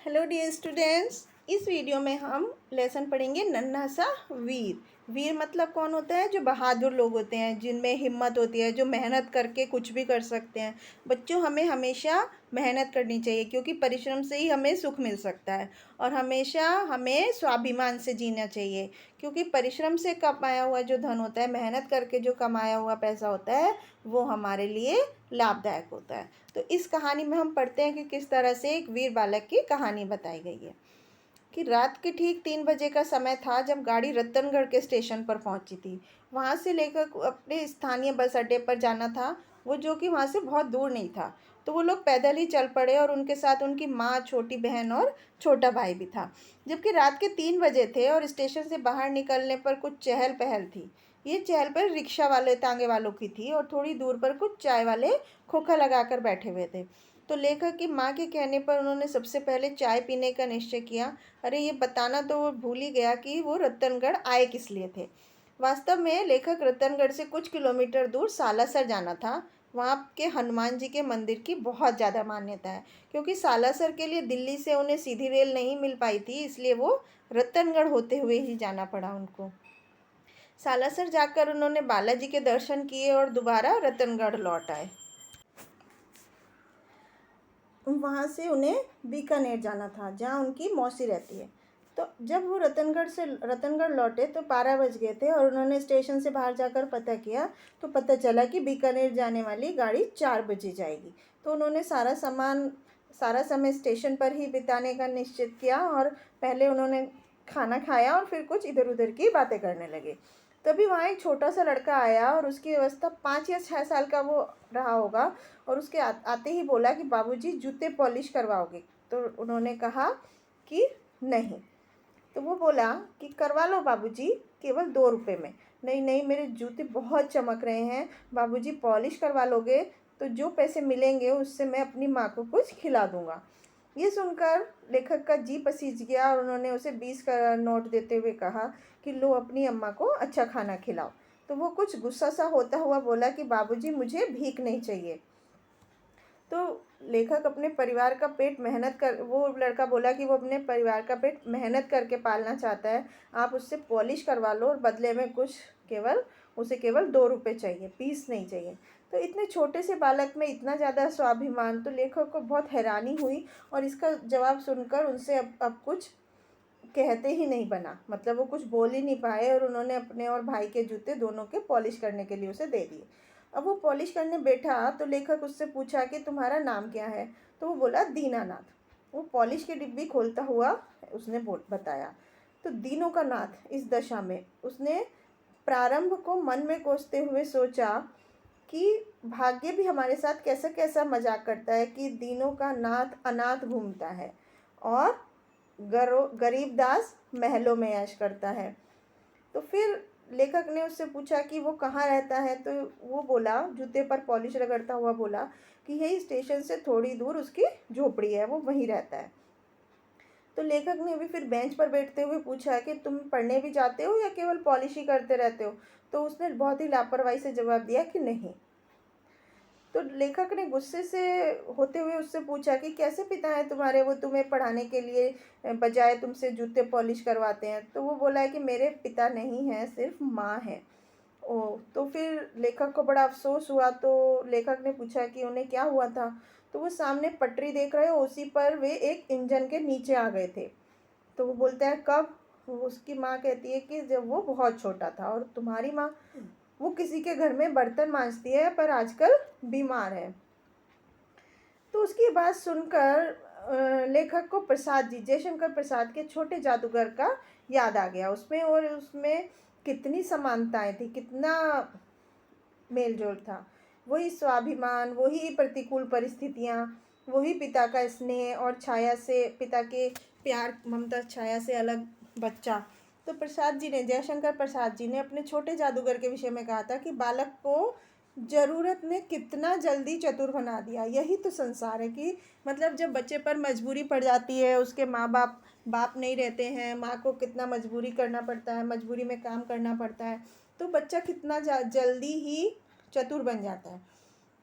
Hello dear students. इस video में हम लेसन पढ़ेंगे नन्हा सा वीर। वीर मतलब कौन होता है? जो बहादुर लोग होते हैं, जिनमें हिम्मत होती है, जो मेहनत करके कुछ भी कर सकते हैं। बच्चों, हमें हमेशा मेहनत करनी चाहिए क्योंकि परिश्रम से ही हमें सुख मिल सकता है। और हमेशा हमें स्वाभिमान से जीना चाहिए क्योंकि परिश्रम से कमाया हुआ जो धन होता है, मेहनत करके जो कमाया हुआ पैसा होता है, वो हमारे लिए लाभदायक होता है। तो इस कहानी में हम पढ़ते हैं कि किस तरह से एक वीर बालक की कहानी बताई गई है। कि रात के ठीक 3 बजे का समय था जब गाड़ी रतनगढ़ के स्टेशन पर पहुंची थी। वहां से लेकर अपने स्थानीय बस अड्डे पर जाना था, वो जो कि वहां से बहुत दूर नहीं था। तो वो लोग पैदल ही चल पड़े और उनके साथ उनकी माँ, छोटी बहन और छोटा भाई भी था। जबकि रात के 3 बजे थे और स्टेशन से बाहर निकलने पर कुछ चहल पहल थी। ये चहल पहल रिक्शा वाले, तांगे वालों की थी और थोड़ी दूर पर कुछ चाय वाले खोखा लगाकर बैठे हुए थे। तो लेखक की माँ के कहने पर उन्होंने सबसे पहले चाय पीने का निश्चय किया। अरे, ये बताना तो वो भूल ही गया कि वो रतनगढ़ आए किस लिए थे। वास्तव में लेखक रतनगढ़ से कुछ किलोमीटर दूर सालासर जाना था। वहाँ के हनुमान जी के मंदिर की बहुत ज़्यादा मान्यता है क्योंकि सालासर के लिए दिल्ली से उन्हें सीधी रेल नहीं मिल पाई थी, इसलिए वो रतनगढ़ होते हुए ही जाना पड़ा उनको। सालासर जाकर उन्होंने बालाजी के दर्शन किए और दोबारा रतनगढ़ लौट आए। वहाँ से उन्हें बीकानेर जाना था जहाँ उनकी मौसी रहती है। तो जब वो रतनगढ़ लौटे तो 12 बज गए थे और उन्होंने स्टेशन से बाहर जाकर पता किया तो पता चला कि बीकानेर जाने वाली गाड़ी 4 बजे जाएगी। तो उन्होंने सारा समय स्टेशन पर ही बिताने का निश्चित किया और पहले उन्होंने खाना खाया और फिर कुछ इधर उधर की बातें करने लगे। तभी वहाँ एक छोटा सा लड़का आया और उसकी अवस्था 5 या 6 साल का वो रहा होगा। और उसके आते ही बोला कि बाबूजी, जूते पॉलिश करवाओगे? तो उन्होंने कहा कि नहीं। तो वो बोला कि करवा लो बाबूजी, केवल 2 रुपये में। नहीं नहीं, मेरे जूते बहुत चमक रहे हैं बाबूजी, पॉलिश करवा लोगे तो जो पैसे मिलेंगे उससे मैं अपनी माँ को कुछ खिला दूंगा। ये सुनकर लेखक का जी पसीज गया और उन्होंने उसे 20 का नोट देते हुए कहा कि लो, अपनी अम्मा को अच्छा खाना खिलाओ। तो वो कुछ गुस्सा सा होता हुआ बोला कि बाबूजी, मुझे भीख नहीं चाहिए। तो लेखक अपने परिवार का पेट मेहनत कर वो लड़का बोला कि वो अपने परिवार का पेट मेहनत करके पालना चाहता है। आप उससे पॉलिश करवा लो और बदले में उसे केवल 2 रुपये चाहिए, 20 नहीं चाहिए। तो इतने छोटे से बालक में इतना ज़्यादा स्वाभिमान, तो लेखक को बहुत हैरानी हुई और इसका जवाब सुनकर उनसे अब कुछ कहते ही नहीं बना। मतलब वो कुछ बोल ही नहीं पाए और उन्होंने अपने और भाई के जूते दोनों के पॉलिश करने के लिए उसे दे दिए। अब वो पॉलिश करने बैठा तो लेखक उससे पूछा कि तुम्हारा नाम क्या है? तो वो बोला दीनानाथ। वो पॉलिश की डिब्बी खोलता हुआ उसने बताया। तो दीनों का नाथ इस दशा में उसने प्रारंभ को मन में कोसते हुए सोचा कि भाग्य भी हमारे साथ कैसा कैसा मजाक करता है कि दीनों का नाथ अनाथ घूमता है और गरीब दास महलों में ऐश करता है। तो फिर लेखक ने उससे पूछा कि वो कहाँ रहता है? तो वो बोला, जूते पर पॉलिश रगड़ता हुआ बोला कि यही स्टेशन से थोड़ी दूर उसकी झोपड़ी है, वो वहीं रहता है। तो लेखक ने भी फिर बेंच पर बैठते हुए पूछा कि तुम पढ़ने भी जाते हो या केवल पॉलिश ही करते रहते हो? तो उसने बहुत ही लापरवाही से जवाब दिया कि नहीं। तो लेखक ने गुस्से से होते हुए उससे पूछा कि कैसे पिता हैं तुम्हारे, वो तुम्हें पढ़ाने के लिए बजाय तुमसे जूते पॉलिश करवाते हैं? तो वो बोला है कि मेरे पिता नहीं हैं, सिर्फ माँ है। ओ, तो फिर लेखक को बड़ा अफसोस हुआ। तो लेखक ने पूछा कि उन्हें क्या हुआ था? तो वो सामने पटरी देख रहे हो, उसी पर वे एक इंजन के नीचे आ गए थे। तो वो बोलता है कब? उसकी माँ कहती है कि जब वो बहुत छोटा था। और तुम्हारी माँ? वो किसी के घर में बर्तन मांजती है पर आजकल बीमार है। तो उसकी बात सुनकर लेखक को जयशंकर प्रसाद के छोटे जादूगर का याद आ गया। उसमें कितनी समानताएं थी, कितना मेल जोल था। वही स्वाभिमान, वही प्रतिकूल परिस्थितियाँ, वही पिता का स्नेह और छाया से, पिता के प्यार ममता छाया से अलग बच्चा। तो जयशंकर प्रसाद जी ने अपने छोटे जादूगर के विषय में कहा था कि बालक को ज़रूरत ने कितना जल्दी चतुर बना दिया। यही तो संसार है कि मतलब जब बच्चे पर मजबूरी पड़ जाती है, उसके माँ बाप नहीं रहते हैं, माँ को कितना मजबूरी करना पड़ता है, मजबूरी में काम करना पड़ता है, तो बच्चा कितना जल्दी ही चतुर बन जाता है।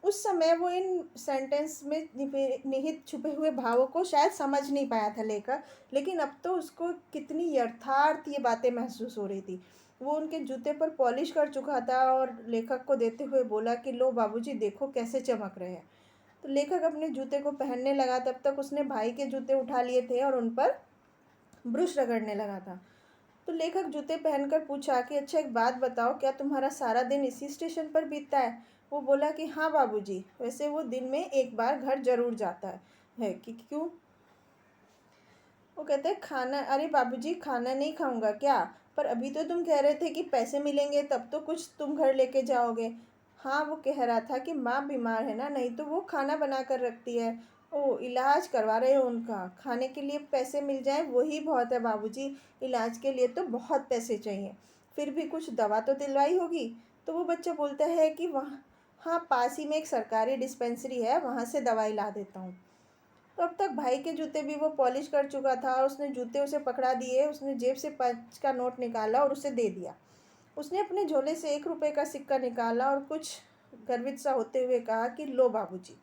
उस समय वो इन सेंटेंस में निहित छुपे हुए भावों को शायद समझ नहीं पाया था लेखक, लेकिन अब तो उसको कितनी यथार्थ ये बातें महसूस हो रही थी। वो उनके जूते पर पॉलिश कर चुका था और लेखक को देते हुए बोला कि लो बाबूजी देखो कैसे चमक रहे हैं। तो लेखक अपने जूते को पहनने लगा, तब तक उसने भाई के जूते उठा लिए थे और उन पर ब्रश रगड़ने लगा था। तो लेखक जूते पहनकर पूछा कि अच्छा एक बात बताओ, क्या तुम्हारा सारा दिन इसी स्टेशन पर बीतता है? वो बोला कि हाँ बाबूजी, वैसे वो दिन में एक बार घर जरूर जाता है कि क्यों? वो कहते हैं खाना, अरे बाबूजी खाना नहीं खाऊंगा क्या? पर अभी तो तुम कह रहे थे कि पैसे मिलेंगे तब तो कुछ तुम घर लेके जाओगे। हाँ वो कह रहा था कि माँ बीमार है ना, नहीं तो वो खाना बना कर रखती है। ओ इलाज करवा रहे हो उनका, खाने के लिए पैसे मिल जाए वही बहुत है बाबूजी, इलाज के लिए तो बहुत पैसे चाहिए। फिर भी कुछ दवा तो दिलवाई होगी। तो वो बच्चा बोलता है कि वहाँ, हाँ पास ही में एक सरकारी डिस्पेंसरी है, वहाँ से दवाई ला देता हूँ। तो अब तक भाई के जूते भी वो पॉलिश कर चुका था और उसने जूते उसे पकड़ा दिए। उसने जेब से 5 का नोट निकाला और उसे दे दिया। उसने अपने झोले से 1 रुपये का सिक्का निकाला और कुछ गर्वित सा होते हुए कहा कि लो बाबूजी।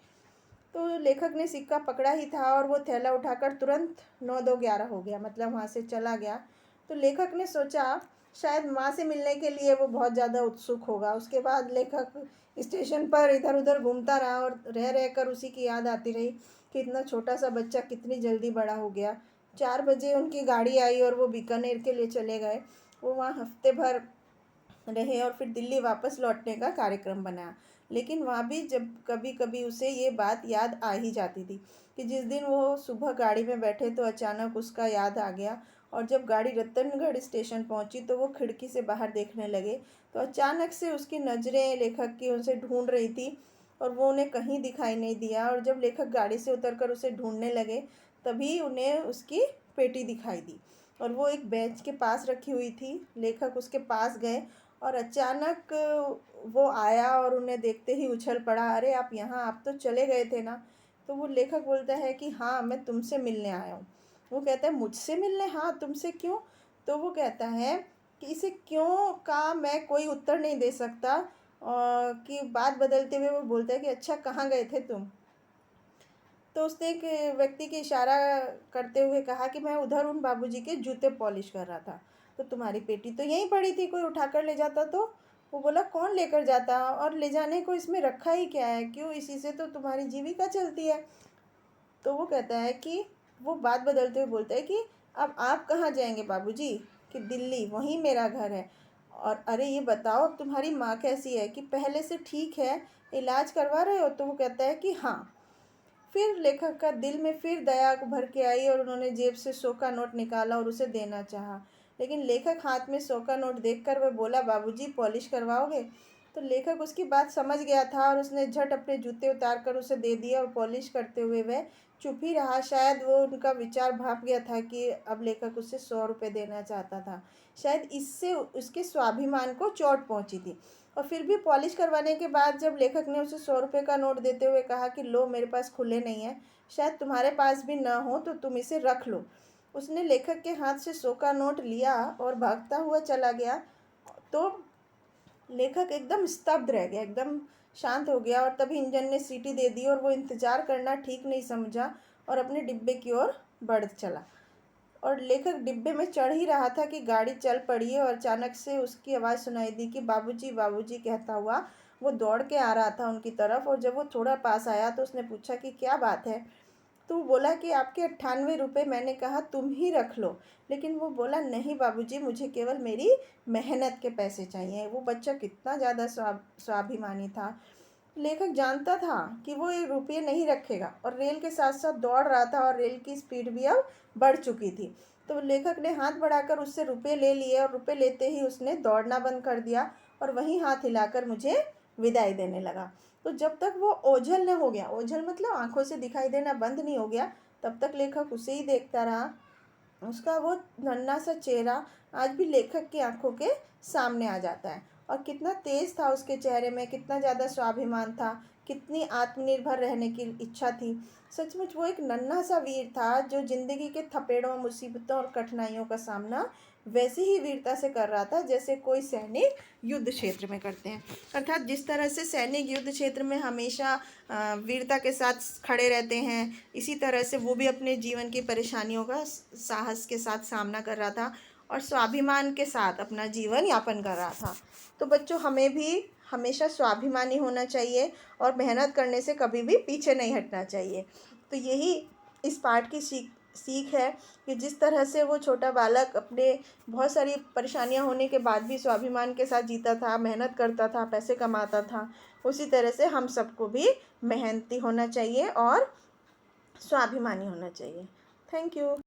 तो लेखक ने सिक्का पकड़ा ही था और वो थैला उठाकर तुरंत 9 2 11 हो गया, मतलब वहाँ से चला गया। तो लेखक ने सोचा शायद माँ से मिलने के लिए वो बहुत ज़्यादा उत्सुक होगा। उसके बाद लेखक स्टेशन पर इधर उधर घूमता रहा और रह रहकर उसी की याद आती रही कि इतना छोटा सा बच्चा कितनी जल्दी बड़ा हो गया। 4 बजे उनकी गाड़ी आई और वो बीकानेर के लिए चले गए। वो वहाँ हफ्ते भर रहे और फिर दिल्ली वापस लौटने का कार्यक्रम बनाया। लेकिन वहाँ भी जब कभी कभी उसे ये बात याद आ ही जाती थी कि जिस दिन वो सुबह गाड़ी में बैठे तो अचानक उसका याद आ गया। और जब गाड़ी रतनगढ़ स्टेशन पहुंची तो वो खिड़की से बाहर देखने लगे तो अचानक से उसकी नज़रें लेखक की उनसे ढूंढ रही थी और वो उन्हें कहीं दिखाई नहीं दिया। और जब लेखक गाड़ी से उतरकर उसे ढूंढने लगे तभी उन्हें उसकी पेटी दिखाई दी और वो एक बेंच के पास रखी हुई थी। लेखक उसके पास गए और अचानक वो आया और उन्हें देखते ही उछल पड़ा, अरे आप यहाँ, आप तो चले गए थे ना? तो वो लेखक बोलता है कि हाँ मैं तुमसे मिलने आया हूँ। वो कहता है मुझसे मिलने? हाँ तुमसे क्यों? तो वो कहता है कि इसे क्यों का मैं कोई उत्तर नहीं दे सकता। कि बात बदलते हुए वो बोलता है कि अच्छा कहाँ गए थे तुम? तो उसने एक व्यक्ति की इशारा करते हुए कहा कि मैं उधर उन बाबूजी के जूते पॉलिश कर रहा था। तो तुम्हारी पेटी तो यहीं पड़ी थी, कोई उठा कर ले जाता तो? वो बोला कौन लेकर जाता, और ले जाने को इसमें रखा ही क्या है, क्यों इसी से तो तुम्हारी जीविका चलती है। तो वो कहता है कि वो बात बदलते हुए बोलता है कि अब आप कहाँ जाएंगे बाबूजी? कि दिल्ली, वहीं मेरा घर है। और अरे ये बताओ अब तुम्हारी माँ कैसी है, कि पहले से ठीक है, इलाज करवा रहे हो? तो वो कहता है कि हाँ। फिर लेखक का दिल में फिर दया भर के आई और उन्होंने जेब से 100 का नोट निकाला और उसे देना चाहा। लेकिन लेखक हाथ में 100 का नोट देखकर वह बोला बाबूजी पॉलिश करवाओगे? तो लेखक उसकी बात समझ गया था और उसने झट अपने जूते उतार कर उसे दे दिए और पॉलिश करते हुए वह चुप ही रहा। शायद वो उनका विचार भाप गया था कि अब लेखक उससे 100 रुपये देना चाहता था। शायद इससे उसके स्वाभिमान को चोट पहुंची थी। और फिर भी पॉलिश करवाने के बाद जब लेखक ने उसे 100 रुपये का नोट देते हुए कहा कि लो मेरे पास खुले नहीं है, शायद तुम्हारे पास भी ना हो तो तुम इसे रख लो। उसने लेखक के हाथ से 100 का नोट लिया और भागता हुआ चला गया। तो लेखक एकदम स्तब्ध रह गया, एकदम शांत हो गया। और तभी इंजन ने सीटी दे दी और वो इंतज़ार करना ठीक नहीं समझा और अपने डिब्बे की ओर बढ़ चला। और लेखक डिब्बे में चढ़ ही रहा था कि गाड़ी चल पड़ी है और अचानक से उसकी आवाज़ सुनाई दी कि बाबूजी बाबूजी कहता हुआ वो दौड़ के आ रहा था उनकी तरफ। और जब वो थोड़ा पास आया तो उसने पूछा कि क्या बात है? तो वो बोला कि आपके 98 रुपये मैंने कहा तुम ही रख लो। लेकिन वो बोला नहीं बाबूजी, मुझे केवल मेरी मेहनत के पैसे चाहिए। वो बच्चा कितना ज़्यादा स्वाभिमानी था। लेखक जानता था कि वो ये रुपये नहीं रखेगा और रेल के साथ साथ दौड़ रहा था और रेल की स्पीड भी अब बढ़ चुकी थी। तो लेखक ने हाथ बढ़ाकर उससे रुपये ले लिए और रुपये लेते ही उसने दौड़ना बंद कर दिया और वहीं हाथ हिलाकर मुझे विदाई देने लगा। तो जब तक वो ओझल न हो गया, ओझल मतलब आंखों से दिखाई देना बंद नहीं हो गया, तब तक लेखक उसे ही देखता रहा। उसका वो नन्हा सा चेहरा आज भी लेखक की आंखों के सामने आ जाता है। और कितना तेज था उसके चेहरे में, कितना ज़्यादा स्वाभिमान था, कितनी आत्मनिर्भर रहने की इच्छा थी। सचमुच वो एक नन्हा सा वीर था जो जिंदगी के थपेड़ों, मुसीबतों और कठिनाइयों का सामना वैसे ही वीरता से कर रहा था जैसे कोई सैनिक युद्ध क्षेत्र में करते हैं। अर्थात जिस तरह से सैनिक युद्ध क्षेत्र में हमेशा वीरता के साथ खड़े रहते हैं, इसी तरह से वो भी अपने जीवन की परेशानियों का साहस के साथ सामना कर रहा था और स्वाभिमान के साथ अपना जीवन यापन कर रहा था। तो बच्चों, हमें भी हमेशा स्वाभिमानी होना चाहिए और मेहनत करने से कभी भी पीछे नहीं हटना चाहिए। तो यही इस पाठ की सीख है कि जिस तरह से वो छोटा बालक अपने बहुत सारी परेशानियां होने के बाद भी स्वाभिमान के साथ जीता था, मेहनत करता था, पैसे कमाता था, उसी तरह से हम सबको भी मेहनती होना चाहिए और स्वाभिमानी होना चाहिए। Thank you.